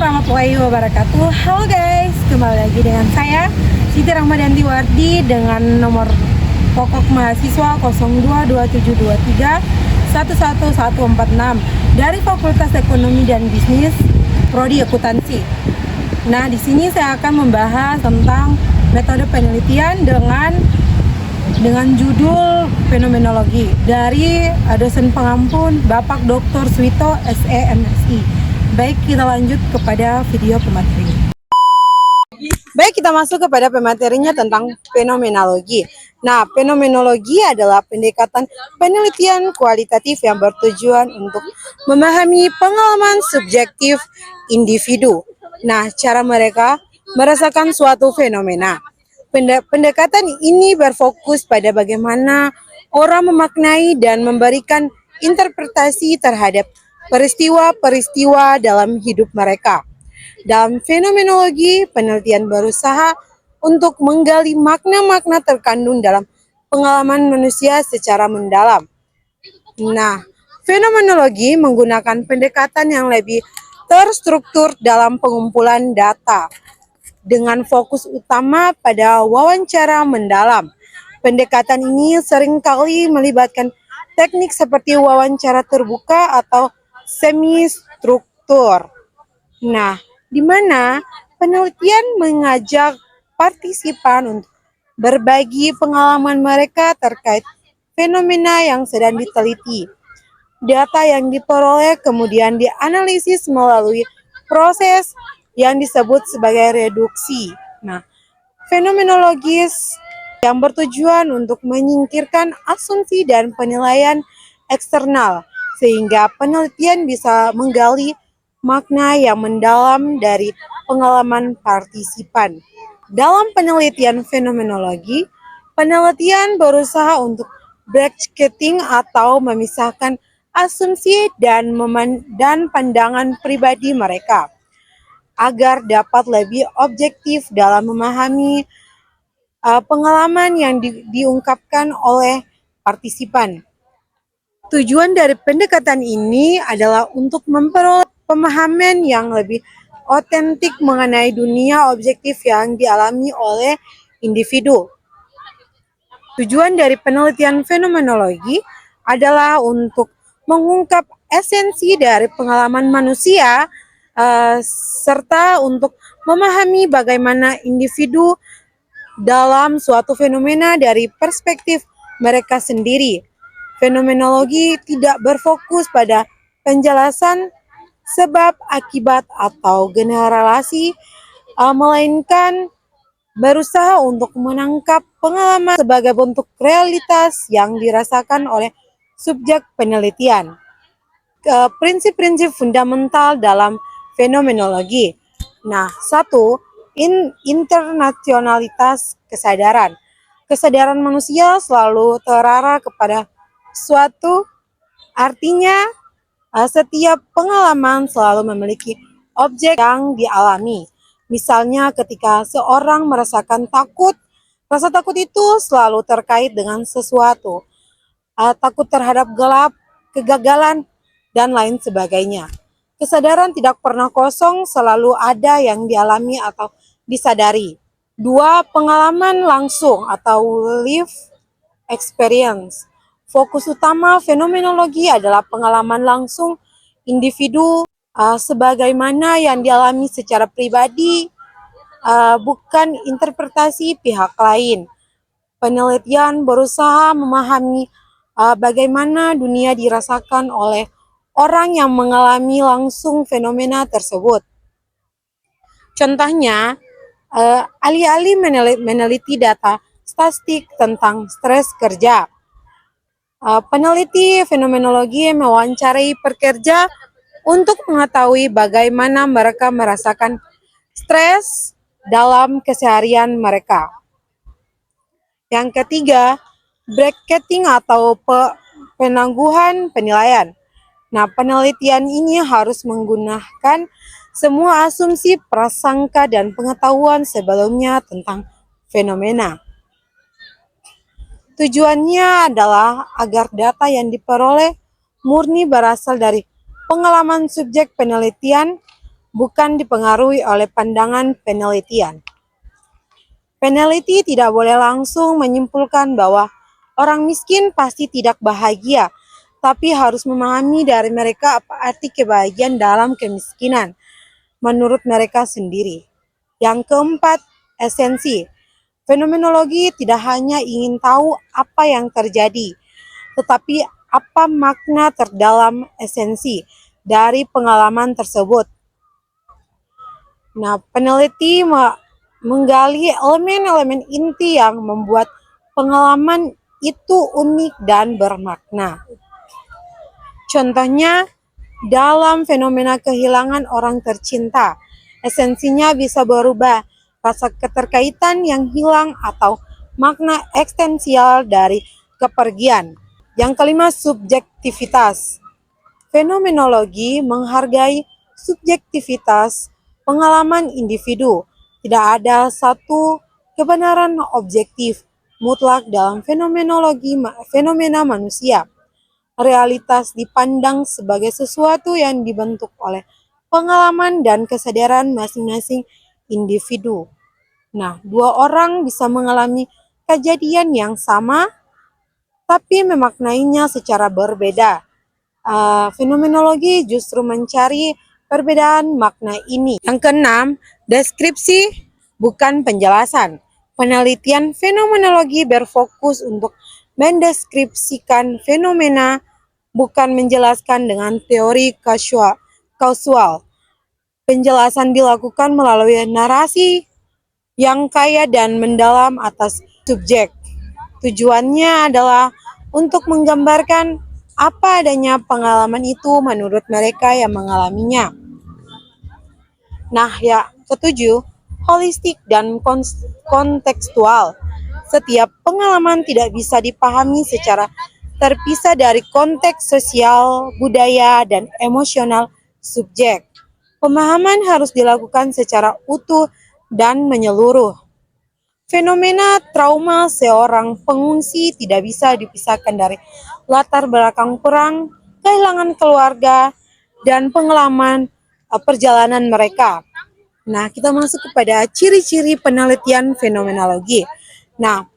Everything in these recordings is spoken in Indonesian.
warahmatullahi wabarakatuh. Halo guys, kembali lagi dengan saya Siti Rahmadianti Wardi dengan nomor pokok mahasiswa 022723 11146 dari Fakultas Ekonomi dan Bisnis Prodi Akuntansi. Nah, di sini saya akan membahas tentang metode penelitian dengan judul fenomenologi dari dosen pengampun Bapak Dr. Suito SE MSI. Baik, kita lanjut kepada video pemateri. Baik, kita masuk kepada pematerinya tentang fenomenologi. Nah, fenomenologi adalah pendekatan penelitian kualitatif yang bertujuan untuk memahami pengalaman subjektif individu. Nah, cara mereka merasakan suatu fenomena. Pendekatan ini berfokus pada bagaimana orang memaknai dan memberikan interpretasi terhadap peristiwa-peristiwa dalam hidup mereka. Dalam fenomenologi, penelitian berusaha untuk menggali makna-makna terkandung dalam pengalaman manusia secara mendalam. Nah, fenomenologi menggunakan pendekatan yang lebih terstruktur dalam pengumpulan data dengan fokus utama pada wawancara mendalam. Pendekatan ini seringkali melibatkan teknik seperti wawancara terbuka atau semi-struktur. Nah, di mana penelitian mengajak partisipan untuk berbagi pengalaman mereka terkait fenomena yang sedang diteliti. Data yang diperoleh kemudian dianalisis melalui proses yang disebut sebagai reduksi. Nah, fenomenologis yang bertujuan untuk menyingkirkan asumsi dan penilaian eksternal, sehingga penelitian bisa menggali makna yang mendalam dari pengalaman partisipan. Dalam penelitian fenomenologi, penelitian berusaha untuk bracketing atau memisahkan asumsi dan pandangan pribadi mereka agar dapat lebih objektif dalam memahami pengalaman yang diungkapkan oleh partisipan. Tujuan dari pendekatan ini adalah untuk memperoleh pemahaman yang lebih otentik mengenai dunia objektif yang dialami oleh individu. Tujuan dari penelitian fenomenologi adalah untuk mengungkap esensi dari pengalaman manusia serta untuk memahami bagaimana individu dalam suatu fenomena dari perspektif mereka sendiri. Fenomenologi tidak berfokus pada penjelasan sebab akibat atau generalisasi, melainkan berusaha untuk menangkap pengalaman sebagai bentuk realitas yang dirasakan oleh subjek penelitian. Prinsip-prinsip fundamental dalam fenomenologi. Nah, satu, internasionalitas kesadaran. Kesadaran manusia selalu terarah kepada suatu, artinya setiap pengalaman selalu memiliki objek yang dialami. Misalnya ketika seorang merasakan takut, rasa takut itu selalu terkait dengan sesuatu. Takut terhadap gelap, kegagalan, dan lain sebagainya. Kesadaran tidak pernah kosong, selalu ada yang dialami atau disadari. Dua, pengalaman langsung atau live experience. Fokus utama fenomenologi adalah pengalaman langsung individu sebagaimana yang dialami secara pribadi, bukan interpretasi pihak lain. Penelitian berusaha memahami bagaimana dunia dirasakan oleh orang yang mengalami langsung fenomena tersebut. Contohnya, alih-alih meneliti data statistik tentang stres kerja, peneliti fenomenologi mewawancarai pekerja untuk mengetahui bagaimana mereka merasakan stres dalam keseharian mereka. Yang ketiga, bracketing atau penangguhan penilaian. Nah, penelitian ini harus menggunakan semua asumsi, prasangka, dan pengetahuan sebelumnya tentang fenomena. Tujuannya adalah agar data yang diperoleh murni berasal dari pengalaman subjek penelitian bukan dipengaruhi oleh pandangan penelitian. Peneliti tidak boleh langsung menyimpulkan bahwa orang miskin pasti tidak bahagia, tapi harus memahami dari mereka apa arti kebahagiaan dalam kemiskinan menurut mereka sendiri. Yang keempat, esensi. Fenomenologi tidak hanya ingin tahu apa yang terjadi, tetapi apa makna terdalam esensi dari pengalaman tersebut. Nah, peneliti menggali elemen-elemen inti yang membuat pengalaman itu unik dan bermakna. Contohnya, dalam fenomena kehilangan orang tercinta, esensinya bisa berubah, rasa keterkaitan yang hilang atau makna eksistensial dari kepergian. Yang kelima, subjektivitas. Fenomenologi menghargai subjektivitas pengalaman individu. Tidak ada satu kebenaran objektif mutlak dalam fenomena manusia. Realitas dipandang sebagai sesuatu yang dibentuk oleh pengalaman dan kesadaran masing-masing individu. Nah, dua orang bisa mengalami kejadian yang sama, tapi memaknainya secara berbeda. Fenomenologi justru mencari perbedaan makna ini. Yang keenam, deskripsi bukan penjelasan. Penelitian fenomenologi berfokus untuk mendeskripsikan fenomena, bukan menjelaskan dengan teori kausal. Penjelasan dilakukan melalui narasi yang kaya dan mendalam atas subjek. Tujuannya adalah untuk menggambarkan apa adanya pengalaman itu menurut mereka yang mengalaminya. Nah, ketujuh, holistik dan kontekstual. Setiap pengalaman tidak bisa dipahami secara terpisah dari konteks sosial, budaya, dan emosional subjek. Pemahaman harus dilakukan secara utuh dan menyeluruh. Fenomena trauma seorang pengungsi tidak bisa dipisahkan dari latar belakang perang, kehilangan keluarga, dan pengalaman perjalanan mereka. Nah, kita masuk kepada ciri-ciri penelitian fenomenologi. Nah,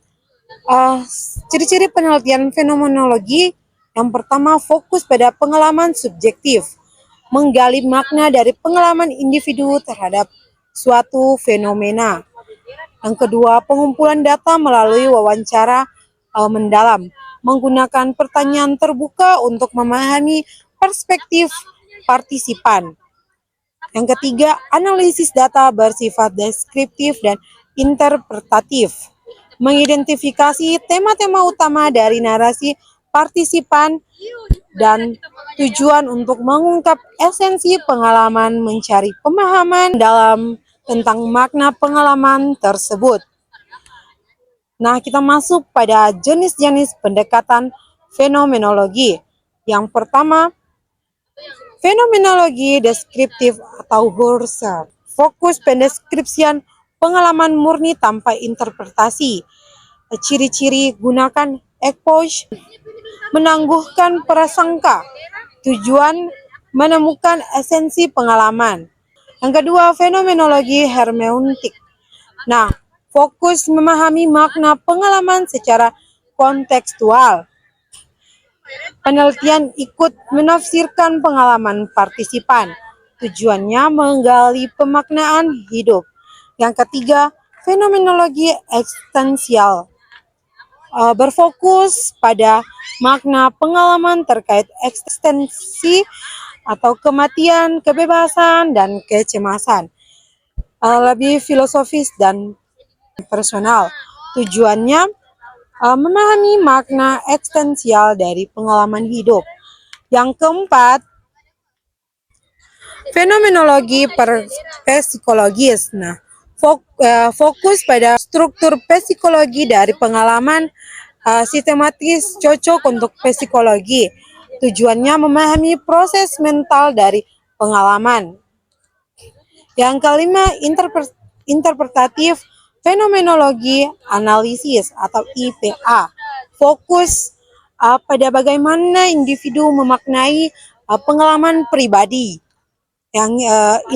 ciri-ciri penelitian fenomenologi yang pertama, fokus pada pengalaman subjektif, menggali makna dari pengalaman individu terhadap suatu fenomena. Yang kedua, pengumpulan data melalui wawancara mendalam, menggunakan pertanyaan terbuka untuk memahami perspektif partisipan. Yang ketiga, analisis data bersifat deskriptif dan interpretatif, mengidentifikasi tema-tema utama dari narasi partisipan dan tujuan untuk mengungkap esensi pengalaman, mencari pemahaman dalam tentang makna pengalaman tersebut. Nah, kita masuk pada jenis-jenis pendekatan fenomenologi. Yang pertama, fenomenologi deskriptif atau Husserl. Fokus pendeskripsian pengalaman murni tanpa interpretasi. Ciri-ciri gunakan epoch, menangguhkan prasangka. Tujuan menemukan esensi pengalaman. Yang kedua, fenomenologi hermeneutik. Nah, fokus memahami makna pengalaman secara kontekstual. Penelitian ikut menafsirkan pengalaman partisipan. Tujuannya menggali pemaknaan hidup. Yang ketiga, fenomenologi eksistensial. Berfokus pada makna pengalaman terkait eksistensi atau kematian, kebebasan, dan kecemasan. Lebih filosofis dan personal. Tujuannya memahami makna eksistensial dari pengalaman hidup. Yang keempat, fenomenologi psikologis. Nah, fokus pada struktur psikologi dari pengalaman, sistematis cocok untuk psikologi. Tujuannya memahami proses mental dari pengalaman. Yang kelima, interpretatif fenomenologi analisis atau IPA. Fokus pada bagaimana individu memaknai pengalaman pribadi. yang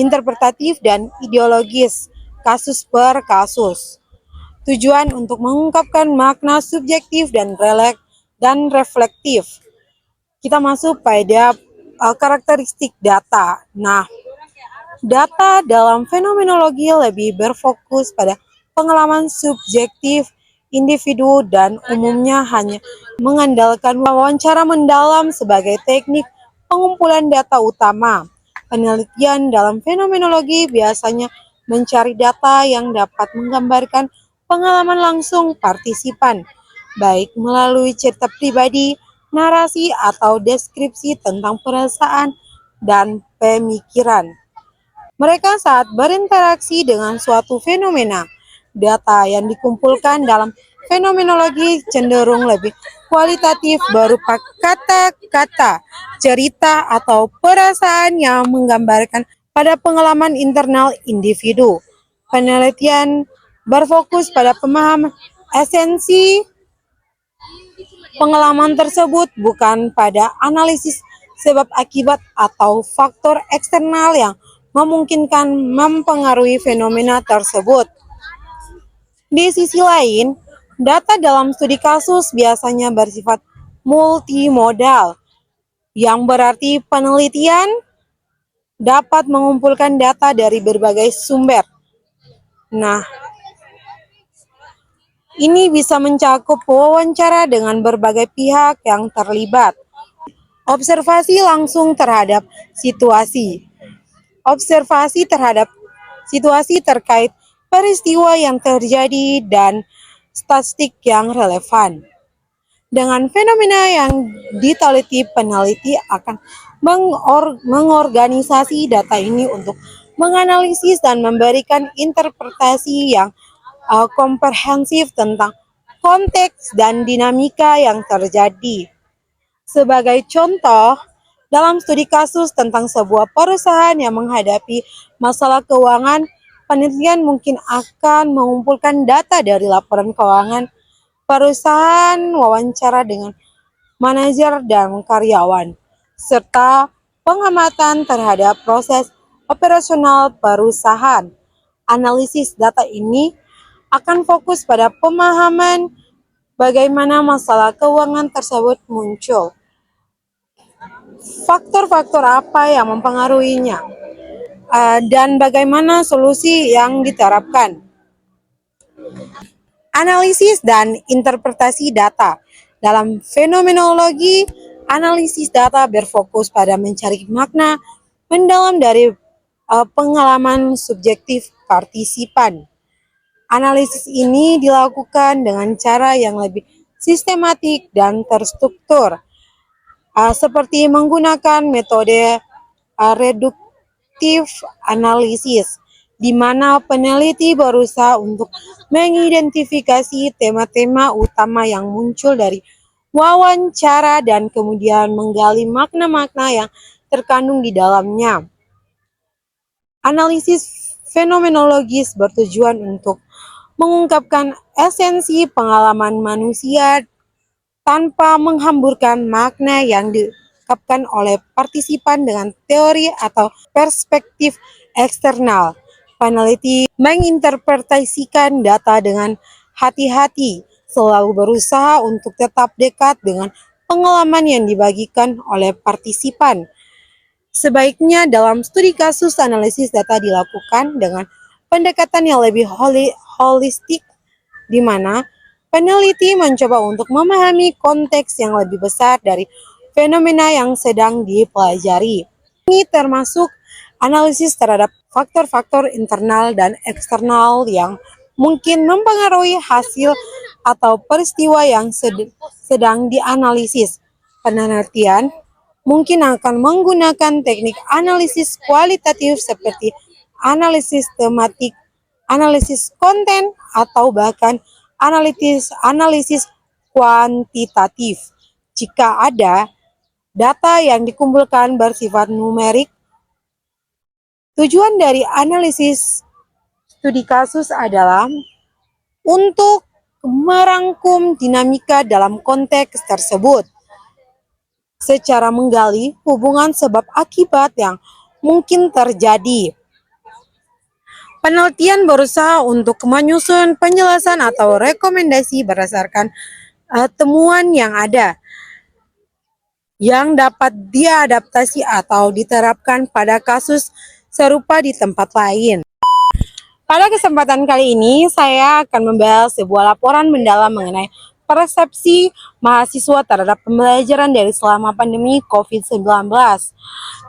interpretatif dan ideologis, kasus per kasus. Tujuan untuk mengungkapkan makna subjektif dan reflektif. Kita masuk pada karakteristik data. Nah, data dalam fenomenologi lebih berfokus pada pengalaman subjektif individu dan umumnya hanya mengandalkan wawancara mendalam sebagai teknik pengumpulan data utama. Penelitian dalam fenomenologi biasanya mencari data yang dapat menggambarkan pengalaman langsung partisipan, baik melalui cerita pribadi, narasi, atau deskripsi tentang perasaan dan pemikiran mereka saat berinteraksi dengan suatu fenomena. Data yang dikumpulkan dalam fenomenologi cenderung lebih kualitatif berupa kata-kata, cerita, atau perasaan yang menggambarkan pada pengalaman internal individu. Penelitian berfokus pada pemahaman esensi pengalaman tersebut bukan pada analisis sebab akibat atau faktor eksternal yang memungkinkan mempengaruhi fenomena tersebut. Di sisi lain, data dalam studi kasus biasanya bersifat multimodal, yang berarti penelitian dapat mengumpulkan data dari berbagai sumber. Nah, ini bisa mencakup wawancara dengan berbagai pihak yang terlibat, observasi langsung terhadap situasi, observasi terhadap situasi terkait peristiwa yang terjadi dan statistik yang relevan. Dengan fenomena yang diteliti, peneliti akan mengorganisasi data ini untuk menganalisis dan memberikan interpretasi yang komprehensif tentang konteks dan dinamika yang terjadi. Sebagai contoh, dalam studi kasus tentang sebuah perusahaan yang menghadapi masalah keuangan, penelitian mungkin akan mengumpulkan data dari laporan keuangan perusahaan, wawancara dengan manajer dan karyawan, serta pengamatan terhadap proses operasional perusahaan. Analisis data ini akan fokus pada pemahaman bagaimana masalah keuangan tersebut muncul. Faktor-faktor apa yang mempengaruhinya, dan bagaimana solusi yang diterapkan. Analisis dan interpretasi data. Dalam fenomenologi, analisis data berfokus pada mencari makna mendalam dari pengalaman subjektif partisipan. Analisis ini dilakukan dengan cara yang lebih sistematik dan terstruktur, seperti menggunakan metode reduktif analisis, di mana peneliti berusaha untuk mengidentifikasi tema-tema utama yang muncul dari wawancara dan kemudian menggali makna-makna yang terkandung di dalamnya. Analisis fenomenologis bertujuan untuk mengungkapkan esensi pengalaman manusia tanpa menghamburkan makna yang diungkapkan oleh partisipan dengan teori atau perspektif eksternal. Peneliti menginterpretasikan data dengan hati-hati, selalu berusaha untuk tetap dekat dengan pengalaman yang dibagikan oleh partisipan. Sebaiknya dalam studi kasus, analisis data dilakukan dengan pendekatan yang lebih holistik, di mana peneliti mencoba untuk memahami konteks yang lebih besar dari fenomena yang sedang dipelajari. Ini termasuk analisis terhadap faktor-faktor internal dan eksternal yang mungkin mempengaruhi hasil atau peristiwa yang sedang dianalisis. Penelitian mungkin akan menggunakan teknik analisis kualitatif seperti analisis tematik, analisis konten, atau bahkan analisis kuantitatif. Jika ada data yang dikumpulkan bersifat numerik, tujuan dari analisis studi kasus adalah untuk merangkum dinamika dalam konteks tersebut, secara menggali hubungan sebab akibat yang mungkin terjadi. Penelitian berusaha untuk menyusun penjelasan atau rekomendasi berdasarkan temuan yang ada, yang dapat diadaptasi atau diterapkan pada kasus serupa di tempat lain. Pada kesempatan kali ini, saya akan membahas sebuah laporan mendalam mengenai persepsi mahasiswa terhadap pembelajaran dari selama pandemi COVID-19.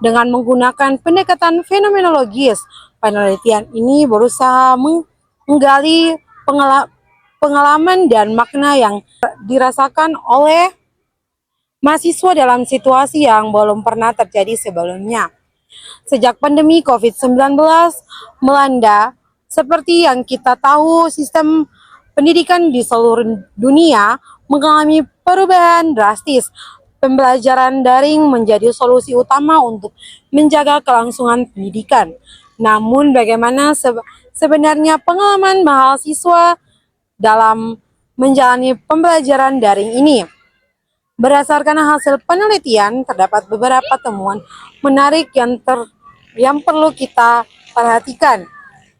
Dengan menggunakan pendekatan fenomenologis, penelitian ini berusaha menggali pengalaman dan makna yang dirasakan oleh mahasiswa dalam situasi yang belum pernah terjadi sebelumnya. Sejak pandemi COVID-19 melanda, seperti yang kita tahu, sistem pendidikan di seluruh dunia mengalami perubahan drastis. Pembelajaran daring menjadi solusi utama untuk menjaga kelangsungan pendidikan. Namun, bagaimana sebenarnya pengalaman mahasiswa dalam menjalani pembelajaran daring ini? Berdasarkan hasil penelitian, terdapat beberapa temuan menarik yang perlu kita perhatikan.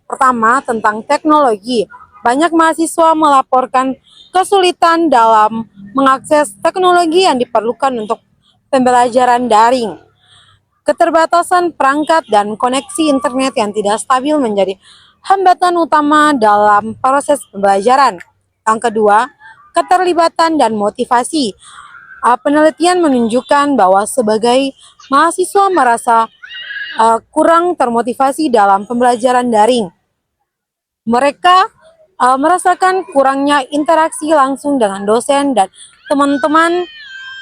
Pertama, tentang teknologi. Banyak mahasiswa melaporkan kesulitan dalam mengakses teknologi yang diperlukan untuk pembelajaran daring. Keterbatasan perangkat dan koneksi internet yang tidak stabil menjadi hambatan utama dalam proses pembelajaran. Yang kedua, keterlibatan dan motivasi. Penelitian menunjukkan bahwa sebagai mahasiswa merasa kurang termotivasi dalam pembelajaran daring. Mereka merasakan kurangnya interaksi langsung dengan dosen dan teman-teman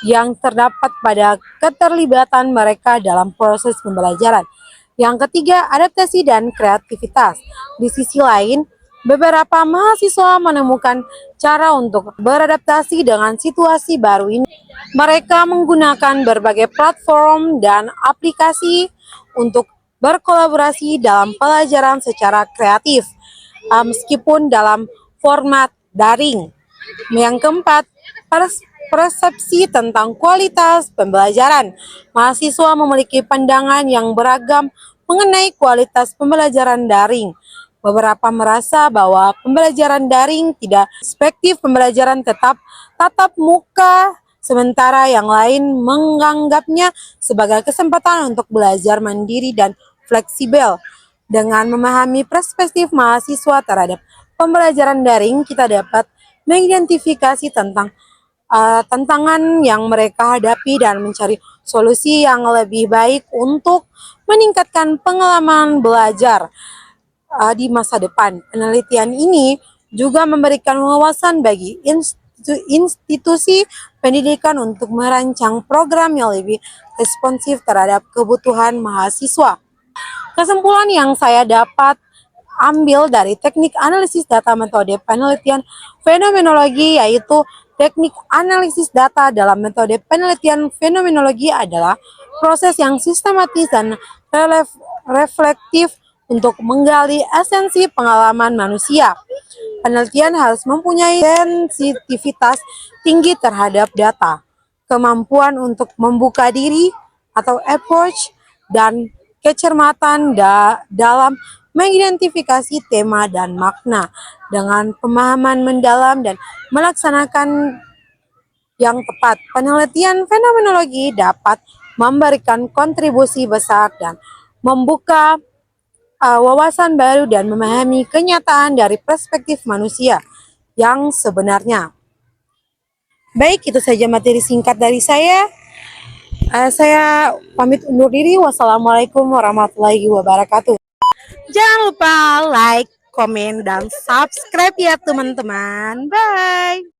yang terdapat pada keterlibatan mereka dalam proses pembelajaran. Yang ketiga, adaptasi dan kreativitas. Di sisi lain, beberapa mahasiswa menemukan cara untuk beradaptasi dengan situasi baru ini. Mereka menggunakan berbagai platform dan aplikasi untuk berkolaborasi dalam pelajaran secara kreatif, meskipun dalam format daring. Yang keempat, persepsi tentang kualitas pembelajaran. Mahasiswa memiliki pandangan yang beragam mengenai kualitas pembelajaran daring. Beberapa merasa bahwa pembelajaran daring tidak efektif pembelajaran tatap muka, sementara yang lain menganggapnya sebagai kesempatan untuk belajar mandiri dan fleksibel. Dengan memahami perspektif mahasiswa terhadap pembelajaran daring, kita dapat mengidentifikasi tentang tantangan yang mereka hadapi dan mencari solusi yang lebih baik untuk meningkatkan pengalaman belajar di masa depan. Penelitian ini juga memberikan wawasan bagi institusi pendidikan untuk merancang program yang lebih responsif terhadap kebutuhan mahasiswa. Kesimpulan yang saya dapat ambil dari teknik analisis data metode penelitian fenomenologi, yaitu teknik analisis data dalam metode penelitian fenomenologi adalah proses yang sistematis dan reflektif untuk menggali esensi pengalaman manusia. Penelitian harus mempunyai sensitivitas tinggi terhadap data, kemampuan untuk membuka diri atau approach, dan kecermatan dalam mengidentifikasi tema dan makna. Dengan pemahaman mendalam dan melaksanakan yang tepat, penelitian fenomenologi dapat memberikan kontribusi besar dan membuka wawasan baru dan memahami kenyataan dari perspektif manusia yang sebenarnya. Baik, itu saja materi singkat dari saya. Saya pamit undur diri. Wassalamualaikum warahmatullahi wabarakatuh. Jangan lupa like, komen, dan subscribe ya teman-teman. Bye.